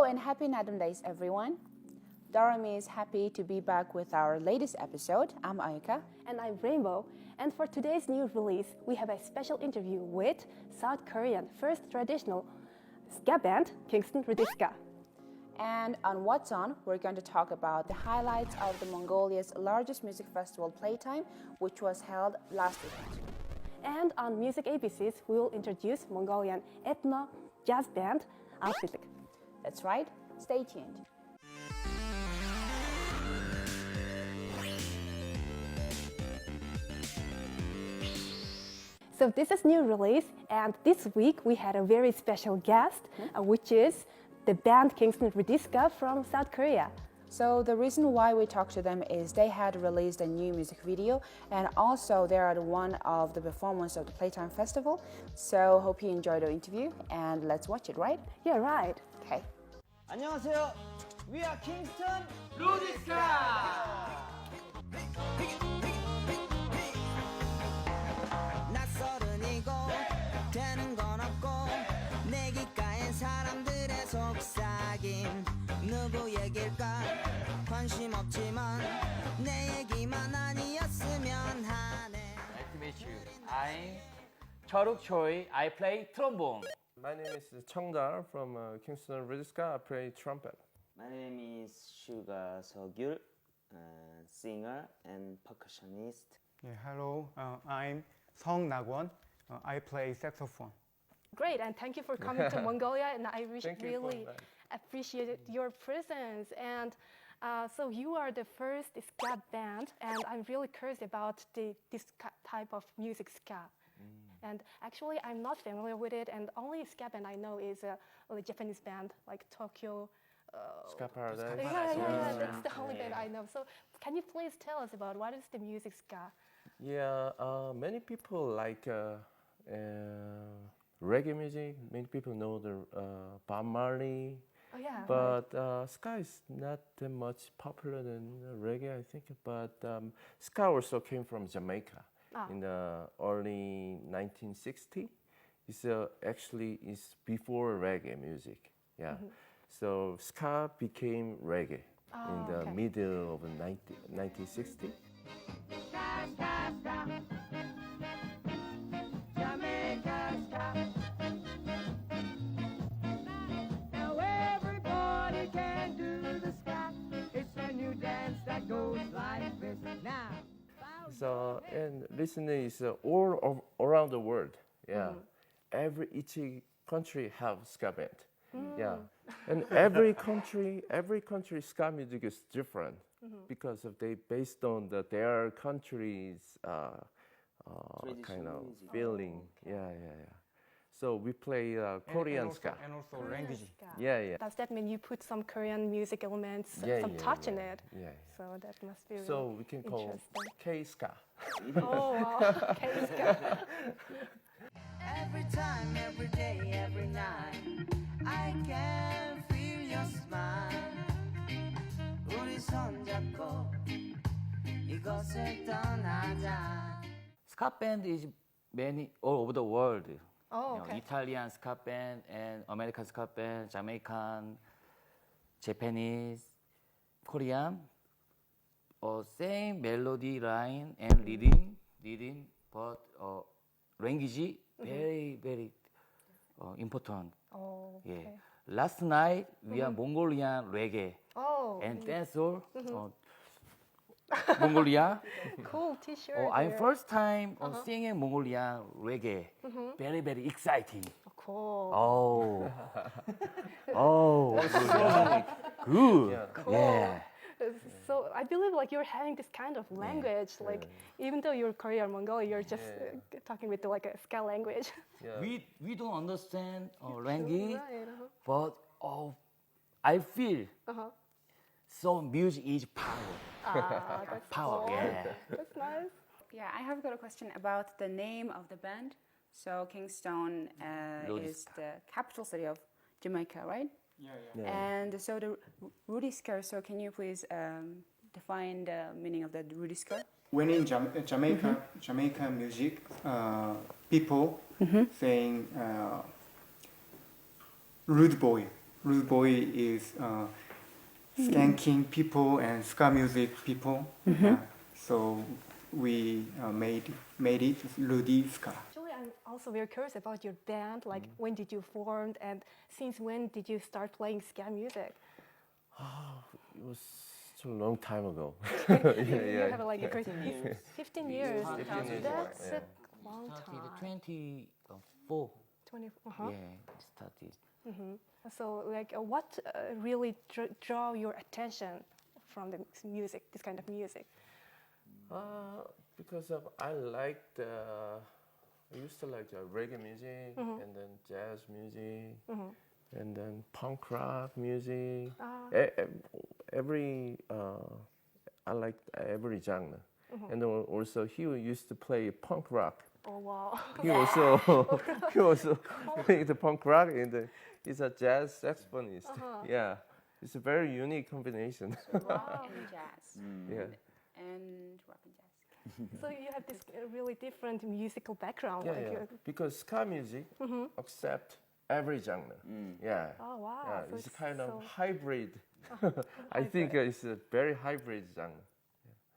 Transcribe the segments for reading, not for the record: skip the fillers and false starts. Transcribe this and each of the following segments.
and happy Naadam days, everyone. Do.Re.Mi is happy to be back with our latest episode. I'm Arga. And I'm Rainbow. And for today's new release, we have a special interview with South Korean first traditional ska band, Kingston Rudieska. And on What's On, we're going to talk about the highlights of the Mongolia's largest music festival, PlayTime, which was held last weekend. And on Music ABCs, we will introduce Mongolian ethno jazz band, Arga Bileg. That's right. Stay tuned. So this is new release, and this week we had a very special guest, which is the band Kingston Rudieska from South Korea. So the reason why we talked to them is they had released a new music video, and also they are one of the performers of the PlayTime Festival. So hope you enjoyed the interview, and let's watch it, right? Yeah, right. Okay. 안녕하세요. We are Kingston Rudieska. 낯설은이고 되는 건 없고 내 귓가엔 사람들의 속삭임 누구 얘길까 관심 없지만 내 얘기만 아니었으면 하네. Nice to meet you. I'm Charuk Choi. I play trombone. My name is Cheongdar from Kingston Rudieska. I play trumpet. My name is Suga Seogyul, singer and percussionist. Yeah, hello, I'm Song Nagwon. I play saxophone. Great, and thank you for coming to Mongolia, and I Thank you really for that. appreciate your presence. And so you are the first ska band, and I'm really curious about this type of music, ska. And actually, I'm not familiar with it, and only ska band I know is a Japanese band like Tokyo. Ska Paradise. Yeah, that's the only band I know. So can you please tell us about what is the music ska? Yeah, many people like reggae music. Many people know the Bob Marley. Oh yeah. But ska is not that much popular than reggae, I think. But ska also came from Jamaica in the early 1960s. It's actually is before reggae music. Yeah. So ska became reggae in the middle of the 1960s. Now everybody can do the ska. It's a new dance that goes like this. Now. So and listening is all around the world. Yeah, each country have ska band. Yeah, and every country ska music is different because of they based on their country's kind of music. feeling. Yeah. So we play Korean ska. And also language. Yeah. Does that mean you put some Korean music elements, Yeah, some touch in it? Yeah. So that must be really So we can call interesting. K ska. Oh, wow. Okay, ska. Every time, every day, every night I can feel your smile 우리 손잡고 이곳을 떠나자. Ska band is many all over the world. Oh, You know, okay. Italian ska band and American ska band, Jamaican, Japanese, Korean. Same melody line and rhythm, but language very important. Oh, Yeah. okay. Last night we are Mongolian reggae Oh, and dancer. Mongolia. cool T-shirt. I'm here. first time singing Mongolian reggae. Very exciting. Cool. Good. Cool. Yeah. So I believe like you're having this kind of language, like even though you're Korean or Mongolia, you're just talking with like a ska language. We don't understand language, Right, but I feel so music is power. That's Power. cool. Yeah. That's nice. Yeah, I have got a question about the name of the band. So Kingston is Rudieska. the capital city of Jamaica, right? Yeah. And so the Rudieska, so can you please define the meaning of the Rudieska? When in Jamaican music, people saying rude boy. Rude Boy is skanking people and ska music people. So we made it Ludiska. Actually, I'm also very curious about your band. Like, when did you form, and since when did you start playing ska music? It was such a long time ago. You have like a 15 years. 15 years That's ago, a long time. 24. 20. Yeah, started. So, like, what really draw your attention from the music, this kind of music? Because I used to like reggae music and then jazz music and then punk rock music. I liked every genre. And then also he used to play punk rock. Oh wow! He also played the punk rock and he's a jazz saxophonist. Yeah, it's a very unique combination. Rock and jazz. Yeah. And rock and jazz. So you have this really different musical background. Yeah, like yeah. you're- Because ska music accept every genre. Yeah. Oh wow! Yeah, So it's kind of so- hybrid. I think it's a very hybrid genre.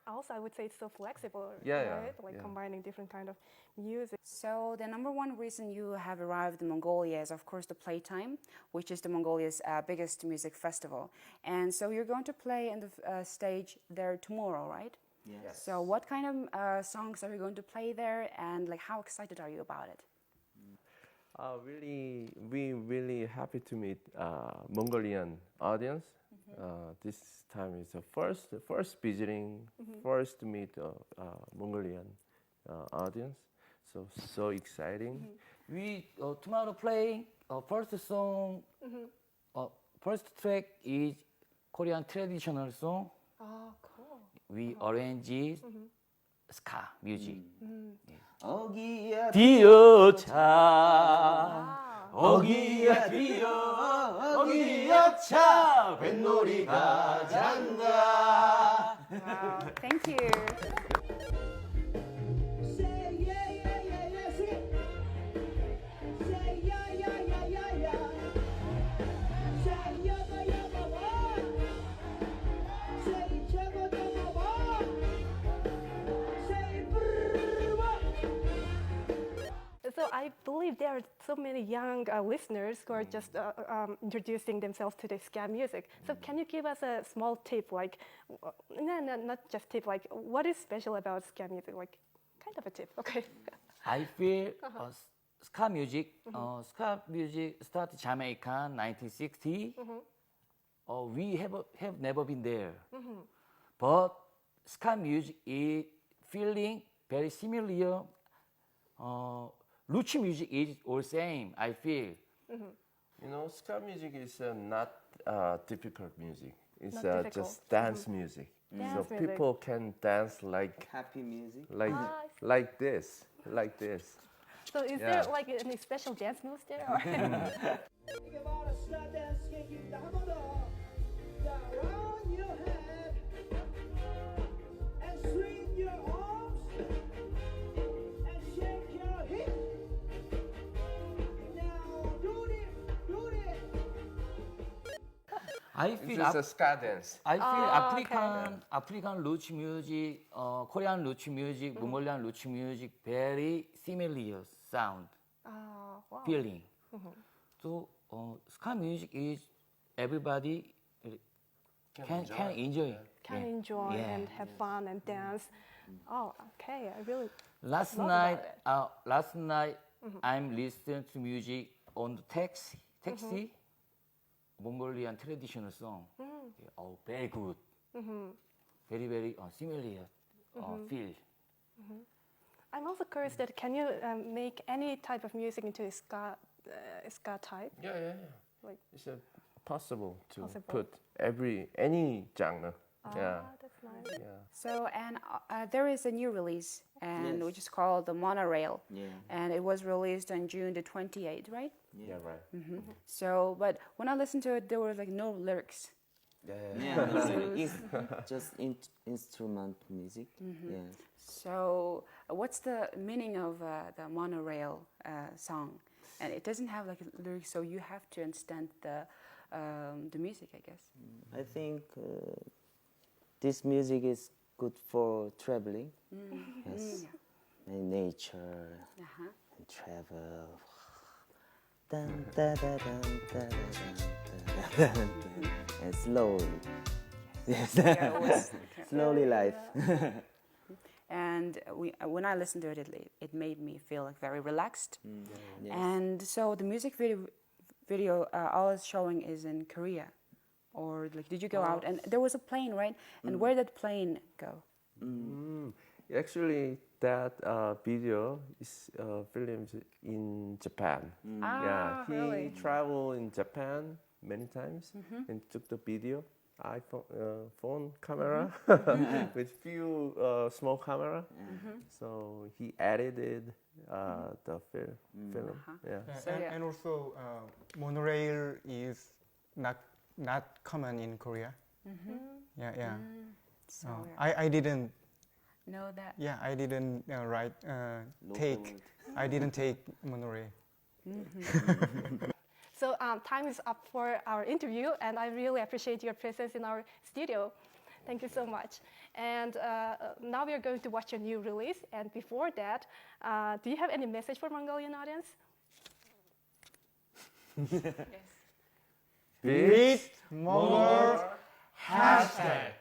Also, I would say it's so flexible, Yeah, yeah, right? Like yeah. combining different kind of music. So the number one reason you have arrived in Mongolia is, of course, the PlayTime, which is the Mongolia's biggest music festival. And so you're going to play in the stage there tomorrow, right? Yes. So what kind of songs are you going to play there, and like how excited are you about it? We really happy to meet Mongolian audience. This time is the first visiting, first to meet Mongolian audience. So exciting. We tomorrow play first song. First track is Korean traditional song. Oh, cool. We arrange ska music. 어기야 디어차 어기야 디어 어기야 차 뱃놀이 가잔다. Wow, thank you. Say yeah, yeah, yeah, yeah, sing it. Say yeah, yeah, yeah, yeah, yeah. Say yabba, yabba, wa. Say jabba, jabba, wa. Say brrr, wa. So I believe there are so many young listeners who are just introducing themselves to the ska music. So can you give us a small tip, like, no, not just tip, like, what is special about ska music? Like, kind of a tip, okay? I feel ska music. Ska music started Jamaica 1960. We have never been there, but ska music is feeling very similar. Luchi music is all same. I feel. You know, ska music is not difficult music. It's Not difficult. just dance music. Dance So music. people can dance like happy music. like this, like this. So is Yeah. there like any special dance moves there? Or? Think about a slut dance, skanking the hammer around your head and swing your arms and shake your hips. Now do it. I feel. This is a ska dance. I feel okay. African roots music, Korean roots music, Mongolian roots music, very similar sound, Oh, wow. feeling. So ska music is everybody can enjoy. Can enjoy Yeah. and have fun and dance. Oh, okay. I really Last love night, about I'm listening to music on the taxi, Mongolian traditional song. Oh, very good. Very, very similar feel. I'm also curious that can you make any type of music into a ska type? Yeah. Like- It's possible to Possible. put any genre. Yeah. Ah, that's nice. Yeah. So, and there is a new release, and Yes. which is called the Monorail, Yeah. and it was released on June the 28th, right? Yeah, right. So, but when I listened to it, there were like no lyrics. Yeah, it's just instrument music. Yeah. So, what's the meaning of the Monorail song? And it doesn't have like lyrics, so you have to understand the the music, I guess. I think this music is good for traveling. Yes, and nature and travel. Dun, da, da, dun, da, da, dun, da, da, dun, dun. And slowly. Yes, slowly life. And when I listened to it, it made me feel like very relaxed. Yes. And so the music video all it's showing is in Korea, or like did you go out and there was a plane, right? And where did the plane go? Actually, that video is filmed in Japan. Yeah, he really? traveled in Japan many times and took the video. iPhone phone camera with few small camera. So he edited the film. Yeah. And also, monorail is not common in Korea. Yeah. So I didn't. know that. Yeah, I didn't I didn't take monorail. So time is up for our interview, and I really appreciate your presence in our studio. Thank you so much. And now we are going to watch your new release. And before that, do you have any message for Mongolian audience? Yes. Beat more hashtag.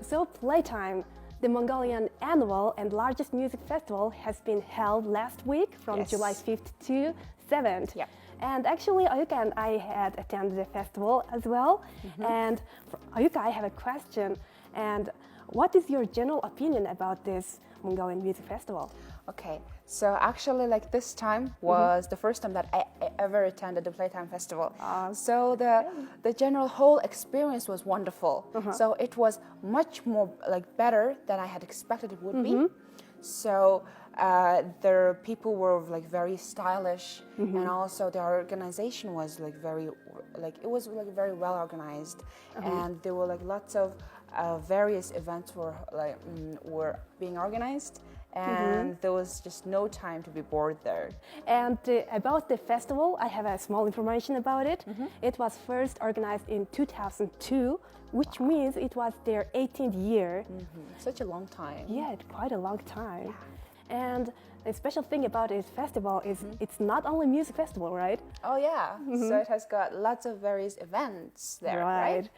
So PlayTime, The Mongolian annual and largest music festival has been held last week from Yes. July 5th to 7th. Yeah. And actually, Ayuka and I had attended the festival as well. And for Ayuka, I have a question. And what is your general opinion about this Mongolian music festival? Okay, so actually, like this time was the first time that I ever attended the PlayTime Festival. So the general whole experience was wonderful. So it was much more like better than I had expected it would be. So the people were like very stylish, and also the organization was like very well organized, and there were like lots of various events were being organized. And there was just no time to be bored there. And about the festival, I have a small information about it. It was first organized in 2002, which means it was their 18th year. Such a long time. Yeah, it's quite a long time. And the special thing about this festival is it's not only music festival, right? Oh yeah, so it has got lots of various events there, right?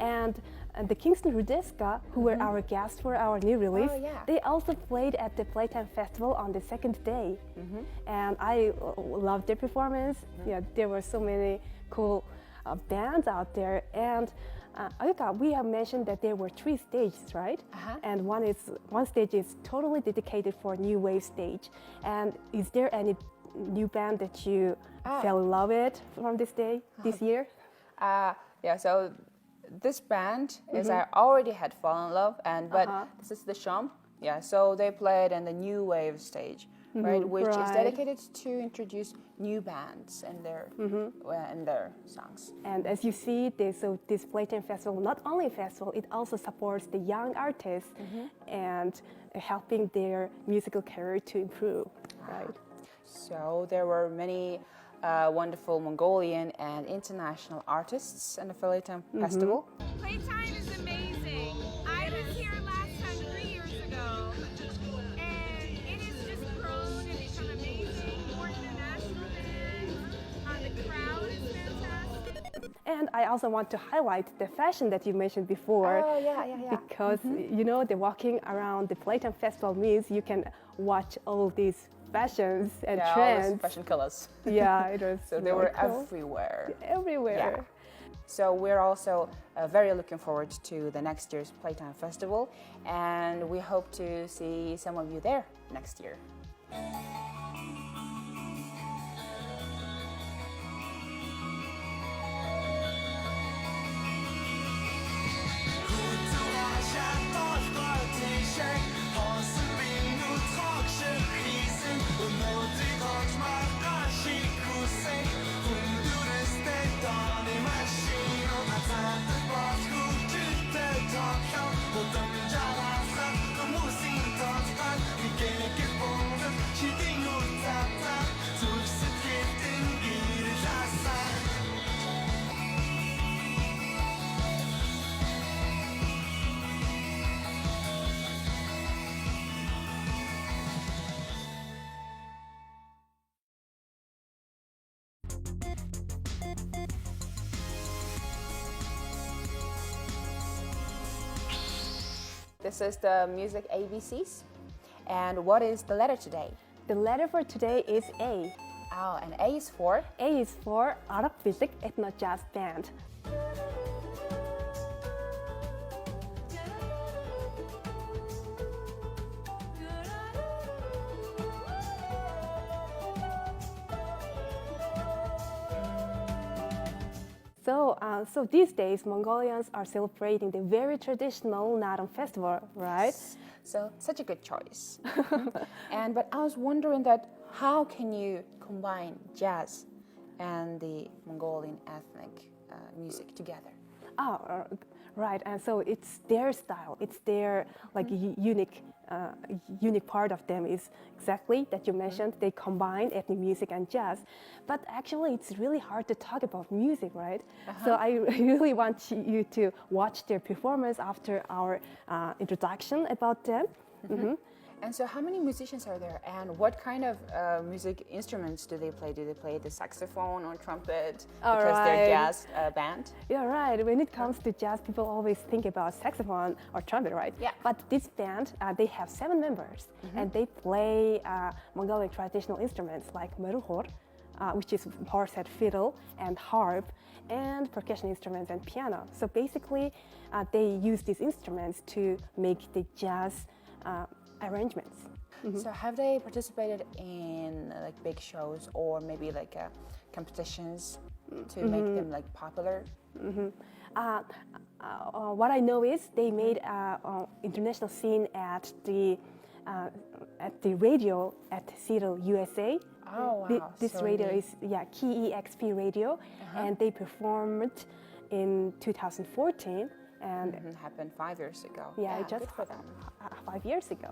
And the Kingston Rudieska, who were our guests for our new release, they also played at the Playtime Festival on the second day. And I loved their performance. Yeah, there were so many cool bands out there. And Ayuka, we have mentioned that there were 3 stages, right? And one stage is totally dedicated for new wave stage. And is there any new band that you fell in love with from this year? Yeah, so this band is I already had fallen in love, but this is the Champ. Yeah, so they played in the new wave stage, right, which is dedicated to introduce new bands and their songs. And as you see, this Playtime Festival, not only a festival, it also supports the young artists and helping their musical career to improve, right? So there were many wonderful Mongolian and international artists in the Playtime Festival. Playtime is amazing. I was here last time 3 years ago, and it has just grown and become amazing. More international bands. The crowd is fantastic. And I also want to highlight the fashion that you mentioned before. Oh, yeah. Because, you know, the walking around the Playtime Festival means you can watch all these fashions and All trends. those fashion colors. Yeah, it was So they really were cool. everywhere. Everywhere. Yeah. So we're also very looking forward to the next year's Playtime Festival, and we hope to see some of you there next year. This is the music ABCs. And what is the letter today? The letter for today is A. Oh, and A is for? A is for Arga Bileg Ethno Jazz Band. So these days, Mongolians are celebrating the very traditional Naadam festival, right? So such a good choice. But I was wondering that how can you combine jazz and the Mongolian ethnic music together? Oh, right. And so it's their style. It's their like unique part of them is exactly that you mentioned. They combine ethnic music and jazz. But actually, it's really hard to talk about music, right? So I really want you to watch their performance after our introduction about them. And so how many musicians are there, and what kind of music instruments do they play? Do they play the saxophone or trumpet because they're jazz band? Yeah, right. When it comes to jazz, people always think about saxophone or trumpet, right? Yeah. But this band, they have 7 members, and they play Mongolian traditional instruments like meruhor, which is horse-head fiddle, and harp, and percussion instruments and piano. So basically, they use these instruments to make the jazz arrangements. So have they participated in like big shows or maybe like competitions to make them like popular? What I know is they made international scene at the radio at Seattle, USA. Oh wow! This so radio neat. is Key EXP radio, and they performed in 2014, and Happened 5 years ago. just good for them. 5 years ago.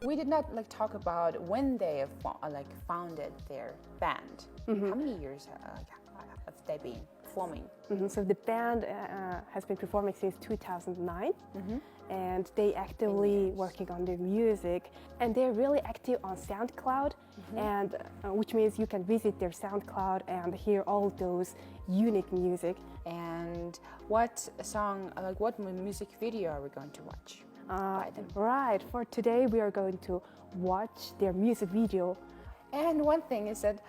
We did not like talk about when they have founded their band. How many years have they been performing? So the band has been performing since 2009, and they actively working on their music, and they're really active on SoundCloud, and which means you can visit their SoundCloud and hear all those unique music. And what song, like what music video are we going to watch by them? Right, for today we are going to watch their music video. And one thing is that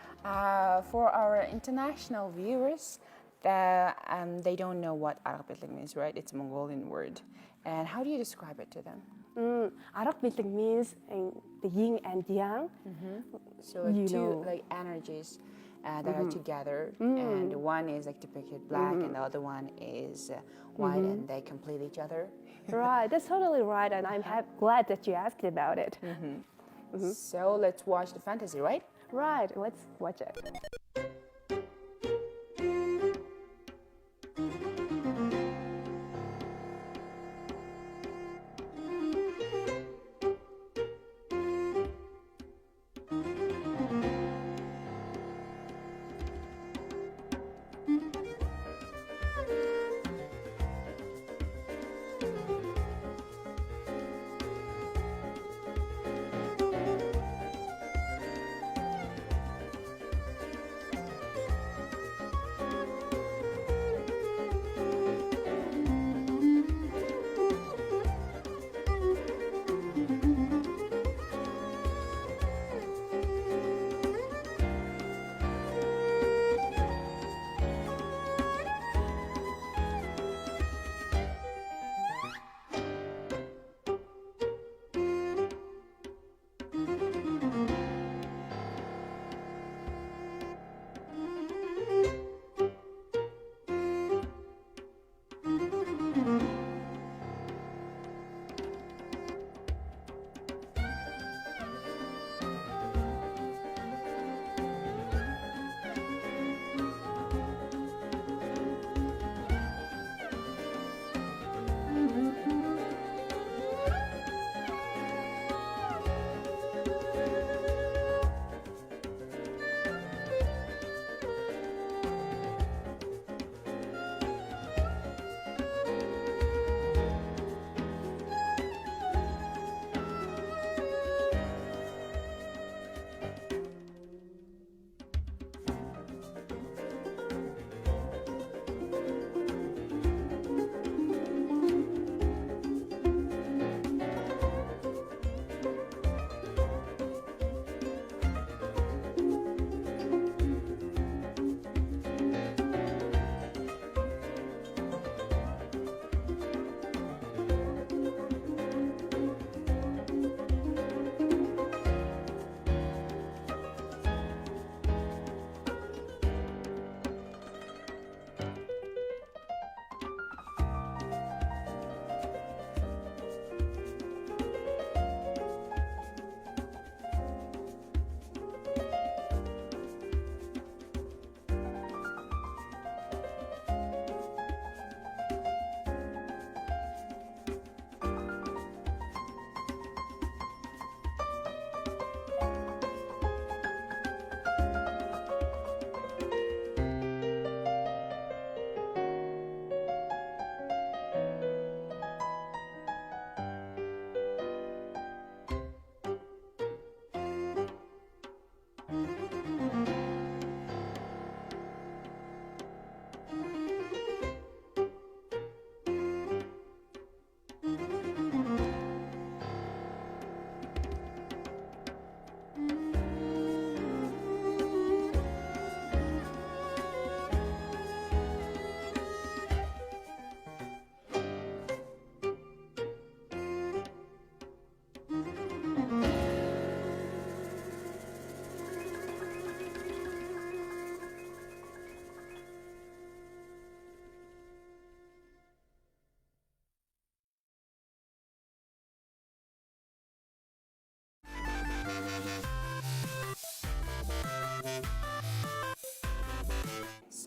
for our international viewers, they don't know what Arga Bileg means, right? It's a Mongolian word. And how do you describe it to them? Arga Bileg means the yin and yang. So like two like energies that are together, and one is like depicted black, and the other one is white, and they complete each other. Right, that's totally right, and I'm glad that you asked about it. So let's watch the fantasy, right? Right, let's watch it.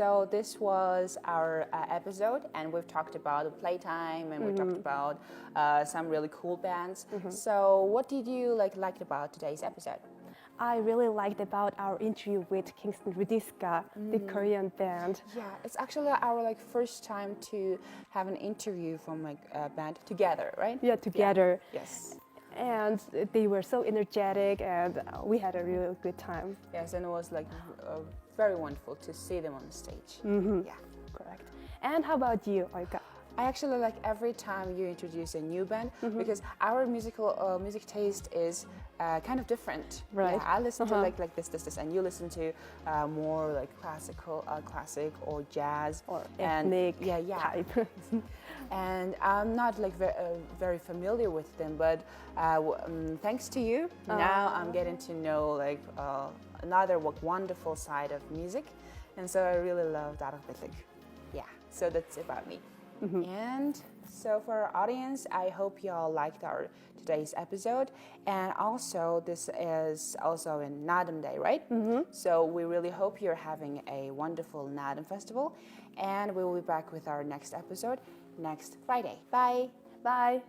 So this was our episode, and we've talked about PlayTime, and we talked about some really cool bands. So what did you liked about today's episode? I really liked about our interview with Kingston Rudieska, the Korean band. Yeah, it's actually our first time to have an interview from a band together, right? Yeah, together. Yes. And they were so energetic, and we had a really good time. Yes, and it was very wonderful to see them on the stage. Yeah. Correct. And how about you, Olga? I actually like every time you introduce a new band because our music taste is kind of different. Right. Yeah, I listen to this, and you listen to more classic or jazz Or and ethnic type. And I'm not very familiar with them, but thanks to you, now I'm getting to know another wonderful side of music, and so I really love Arga Bileg. Yeah, so that's about me. And so for our audience, I hope y'all liked our today's episode. And also, this is also a Naadam Day, right? So we really hope you're having a wonderful Naadam festival. And we will be back with our next episode next Friday. Bye. Bye.